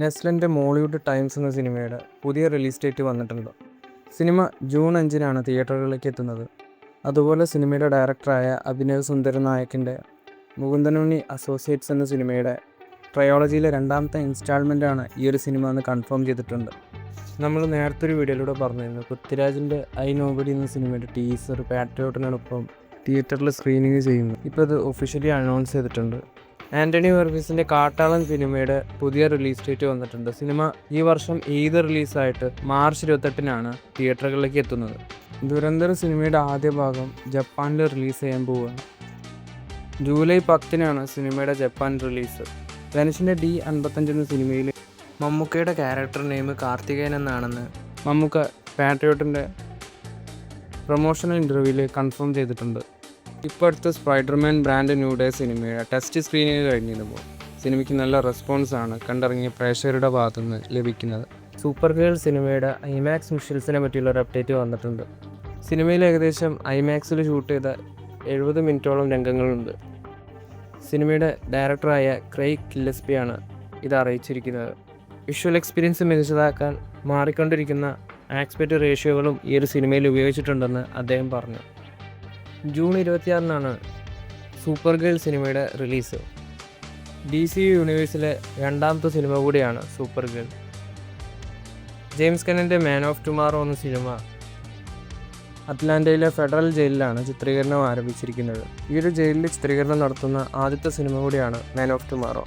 നെസ്ലിൻ്റെ Mollywood times എന്ന സിനിമയുടെ പുതിയ റിലീസ് ഡേറ്റ് വന്നിട്ടുണ്ട്. സിനിമ ജൂൺ 5-നാണ് തിയേറ്ററുകളിലേക്ക് എത്തുന്നത്. അതുപോലെ സിനിമയുടെ ഡയറക്ടറായ അഭിനവ് സുന്ദര നായകിൻ്റെ മുകുന്ദനുണ്ണി അസോസിയേറ്റ്സ് എന്ന സിനിമയുടെ ട്രയോളജിയിലെ രണ്ടാമത്തെ ഇൻസ്റ്റാൾമെൻറ്റാണ് ഈ ഒരു സിനിമ എന്ന് കൺഫേം ചെയ്തിട്ടുണ്ട്. നമ്മൾ നേരത്തെ ഒരു വീഡിയോയിലൂടെ പറഞ്ഞിരുന്നു, പൃഥ്വിരാജിൻ്റെ ഐ നോബഡി എന്ന സിനിമയുടെ ടീസർ പാട്രിയോട്ടിനോടൊപ്പം തിയേറ്ററിൽ സ്ക്രീനിങ് ചെയ്യുന്നു. ഇപ്പോൾ അത് ഒഫീഷ്യലി അനൗൺസ് ചെയ്തിട്ടുണ്ട്. ആൻ്റണി വർഗീസിൻ്റെ കാട്ടാളൻ സിനിമയുടെ പുതിയ റിലീസ് ഡേറ്റ് വന്നിട്ടുണ്ട്. സിനിമ ഈ വർഷം ഈദ് റിലീസായിട്ട് മാർച്ച് 28-നാണ് തിയേറ്ററുകളിലേക്ക് എത്തുന്നത്. ദുരന്തർ സിനിമയുടെ ആദ്യ ഭാഗം ജപ്പാനിൽ റിലീസ് ചെയ്യാൻ പോവുകയാണ്. ജൂലൈ 10-നാണ് സിനിമയുടെ ജപ്പാൻ റിലീസ്. ധനുഷിൻ്റെ D55 എന്ന സിനിമയിൽ മമ്മൂക്കയുടെ ക്യാരക്ടർ നെയിം കാർത്തികേയൻ എന്നാണെന്ന് മമ്മൂക്ക പാട്രിയോട്ടിൻ്റെ പ്രൊമോഷണൽ ഇൻ്റർവ്യൂവിൽ കൺഫേം ചെയ്തിട്ടുണ്ട്. ഇപ്പോൾ അടുത്ത സ്പൈഡർമാൻ ബ്രാൻഡ് ന്യൂ ഡേ സിനിമയുടെ ടെസ്റ്റ് സ്ക്രീനിങ് കഴിഞ്ഞിരുമ്പോൾ സിനിമയ്ക്ക് നല്ല റെസ്പോൺസാണ് കണ്ടിറങ്ങിയ പ്രേക്ഷകരുടെ ഭാഗത്തുനിന്ന് ലഭിക്കുന്നത്. സൂപ്പർ ഗേൾ സിനിമയുടെ ഐമാക്സ് വിഷ്വൽസിനെ പറ്റിയുള്ള ഒരു അപ്ഡേറ്റ് വന്നിട്ടുണ്ട്. സിനിമയിൽ ഏകദേശം ഐമാക്സിൽ ഷൂട്ട് ചെയ്ത 70 മിനിറ്റോളം രംഗങ്ങളുണ്ട്. സിനിമയുടെ ഡയറക്ടറായ ക്രെയ്ഗ് ഗില്ലസ്പിയാണ് ഇത് അറിയിച്ചിരിക്കുന്നത്. വിഷ്വൽ എക്സ്പീരിയൻസ് മികച്ചതാക്കാൻ മാറിക്കൊണ്ടിരിക്കുന്ന ആസ്പെക്ട് റേഷ്യോകളും ഈ ഒരു സിനിമയിൽ ഉപയോഗിച്ചിട്ടുണ്ടെന്ന് അദ്ദേഹം പറഞ്ഞു. ജൂൺ 26-നാണ് സൂപ്പർ ഗേൾ സിനിമയുടെ റിലീസ്. DC യൂണിവേഴ്സിലെ രണ്ടാമത്തെ സിനിമ കൂടിയാണ് സൂപ്പർ ഗേൾ. ജെയിംസ് ഗണ്ണിൻ്റെ മാൻ ഓഫ് ടുമാറോ എന്ന സിനിമ അറ്റ്ലാന്റയിലെ ഫെഡറൽ ജയിലിലാണ് ചിത്രീകരണം ആരംഭിച്ചിരിക്കുന്നത്. ഈ ഒരു ജയിലിൽ ചിത്രീകരണം നടത്തുന്ന ആദ്യത്തെ സിനിമ കൂടിയാണ് മാൻ ഓഫ് ടുമാറോ.